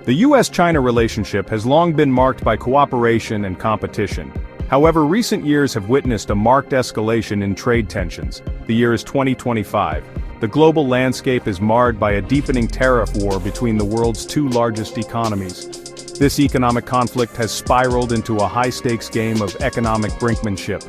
The US-China relationship has long been marked by cooperation and competition. However, recent years have witnessed a marked escalation in trade tensions. The year is 2025. The global landscape is marred by a deepening tariff war between the world's two largest economies. This economic conflict has spiraled into a high-stakes game of economic brinkmanship.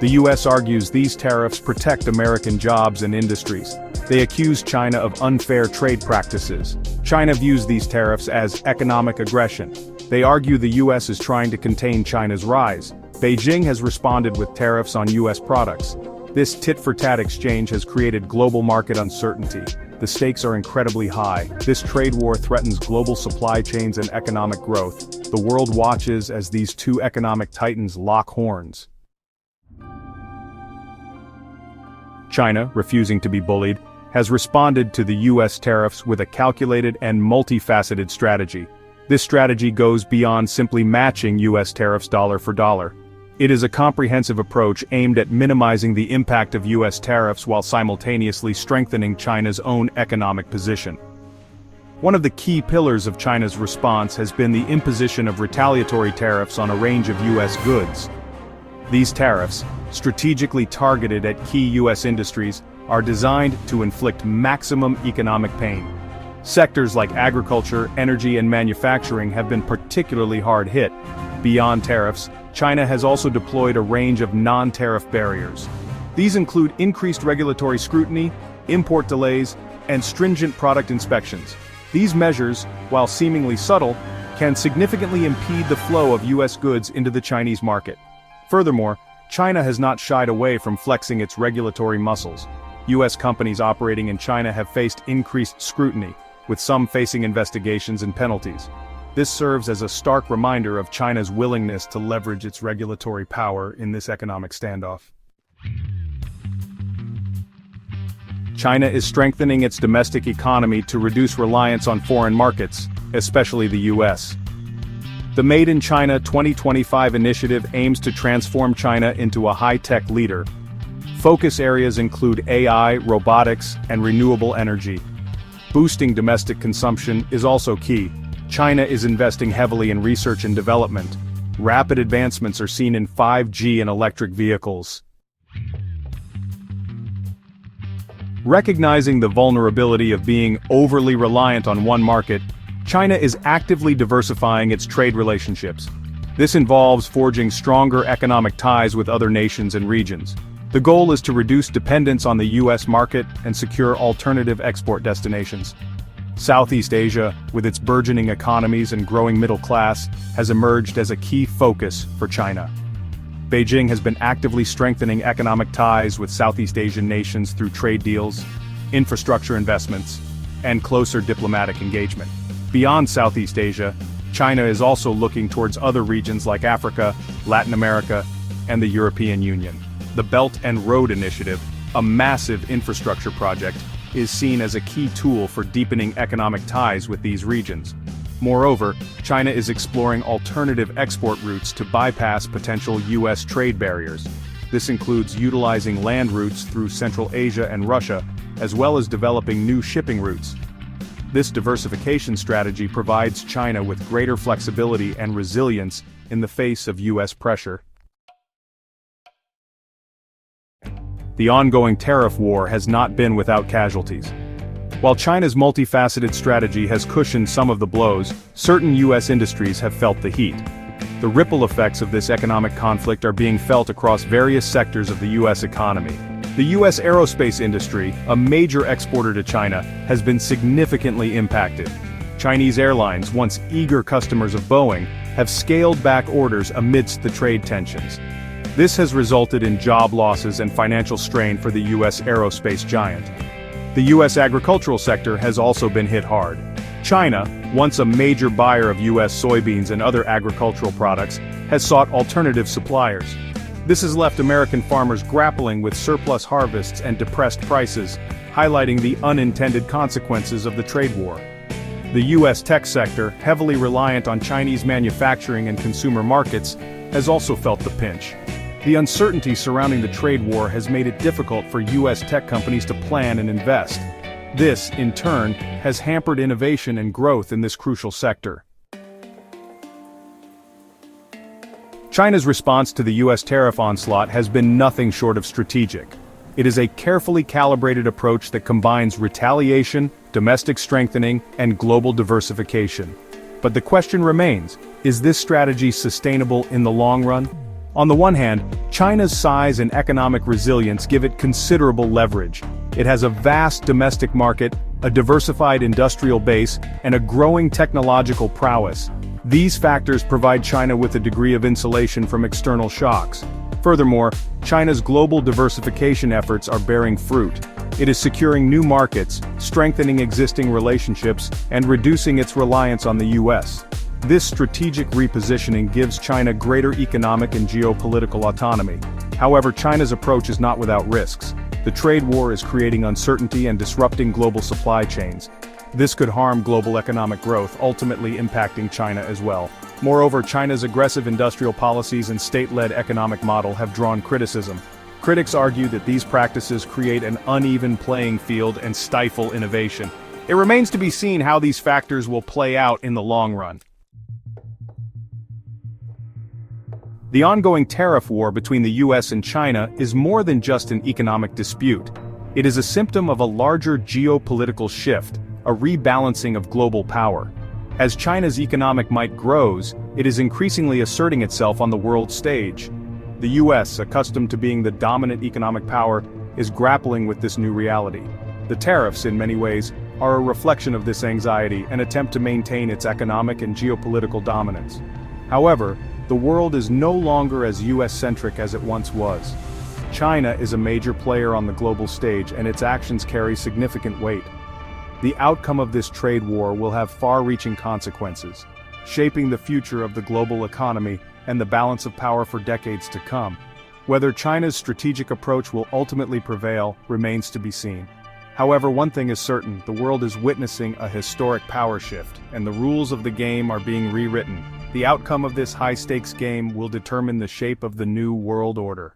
The US argues these tariffs protect American jobs and industries. They accuse China of unfair trade practices. China views these tariffs as economic aggression. They argue the US is trying to contain China's rise. Beijing has responded with tariffs on US products. This tit-for-tat exchange has created global market uncertainty. The stakes are incredibly high. This trade war threatens global supply chains and economic growth. The world watches as these two economic titans lock horns. China, refusing to be bullied, has responded to the US tariffs with a calculated and multifaceted strategy. This strategy goes beyond simply matching US tariffs dollar for dollar. It is a comprehensive approach aimed at minimizing the impact of US tariffs while simultaneously strengthening China's own economic position. One of the key pillars of China's response has been the imposition of retaliatory tariffs on a range of US goods. These tariffs, strategically targeted at key US industries, are designed to inflict maximum economic pain. Sectors like agriculture, energy, and manufacturing have been particularly hard hit. Beyond tariffs, China has also deployed a range of non-tariff barriers. These include increased regulatory scrutiny, import delays, and stringent product inspections. These measures, while seemingly subtle, can significantly impede the flow of US goods into the Chinese market. Furthermore, China has not shied away from flexing its regulatory muscles. US companies operating in China have faced increased scrutiny, with some facing investigations and penalties. This serves as a stark reminder of China's willingness to leverage its regulatory power in this economic standoff. China is strengthening its domestic economy to reduce reliance on foreign markets, especially the US. The Made in China 2025 initiative aims to transform China into a high-tech leader. Focus areas include AI, robotics, and renewable energy. Boosting domestic consumption is also key. China is investing heavily in research and development. Rapid advancements are seen in 5G and electric vehicles. Recognizing the vulnerability of being overly reliant on one market, China is actively diversifying its trade relationships. This involves forging stronger economic ties with other nations and regions. The goal is to reduce dependence on the US market and secure alternative export destinations. Southeast Asia, with its burgeoning economies and growing middle class, has emerged as a key focus for China. Beijing has been actively strengthening economic ties with Southeast Asian nations through trade deals, infrastructure investments, and closer diplomatic engagement. Beyond Southeast Asia, China is also looking towards other regions like Africa, Latin America, and the European Union. The Belt and Road Initiative, a massive infrastructure project, is seen as a key tool for deepening economic ties with these regions. Moreover, China is exploring alternative export routes to bypass potential US trade barriers. This includes utilizing land routes through Central Asia and Russia, as well as developing new shipping routes. This diversification strategy provides China with greater flexibility and resilience in the face of US pressure. The ongoing tariff war has not been without casualties. While China's multifaceted strategy has cushioned some of the blows, certain US industries have felt the heat. The ripple effects of this economic conflict are being felt across various sectors of the US economy. The US aerospace industry, a major exporter to China, has been significantly impacted. Chinese airlines, once eager customers of Boeing, have scaled back orders amidst the trade tensions. This has resulted in job losses and financial strain for the US aerospace giant. The US agricultural sector has also been hit hard. China, once a major buyer of US soybeans and other agricultural products, has sought alternative suppliers. This has left American farmers grappling with surplus harvests and depressed prices, highlighting the unintended consequences of the trade war. The US tech sector, heavily reliant on Chinese manufacturing and consumer markets, has also felt the pinch. The uncertainty surrounding the trade war has made it difficult for US tech companies to plan and invest. This, in turn, has hampered innovation and growth in this crucial sector. China's response to the U.S. tariff onslaught has been nothing short of strategic. It is a carefully calibrated approach that combines retaliation, domestic strengthening, and global diversification. But the question remains, is this strategy sustainable in the long run? On the one hand, China's size and economic resilience give it considerable leverage. It has a vast domestic market, a diversified industrial base, and a growing technological prowess. These factors provide China with a degree of insulation from external shocks. Furthermore, China's global diversification efforts are bearing fruit. It is securing new markets, strengthening existing relationships, and reducing its reliance on the U.S. This strategic repositioning gives China greater economic and geopolitical autonomy. However, China's approach is not without risks. The trade war is creating uncertainty and disrupting global supply chains. This could harm global economic growth, ultimately impacting China as well. Moreover, China's aggressive industrial policies and state-led economic model have drawn criticism. Critics argue that these practices create an uneven playing field and stifle innovation. It remains to be seen how these factors will play out in the long run. The ongoing tariff war between the U.S. and China is more than just an economic dispute. It is a symptom of a larger geopolitical shift, a rebalancing of global power. As China's economic might grows, it is increasingly asserting itself on the world stage. The U.S., accustomed to being the dominant economic power, is grappling with this new reality. The tariffs, in many ways, are a reflection of this anxiety and attempt to maintain its economic and geopolitical dominance. However, the world is no longer as U.S.-centric as it once was. China is a major player on the global stage, and its actions carry significant weight. The outcome of this trade war will have far-reaching consequences, shaping the future of the global economy and the balance of power for decades to come. Whether China's strategic approach will ultimately prevail remains to be seen. However, one thing is certain, the world is witnessing a historic power shift, and the rules of the game are being rewritten. The outcome of this high-stakes game will determine the shape of the new world order.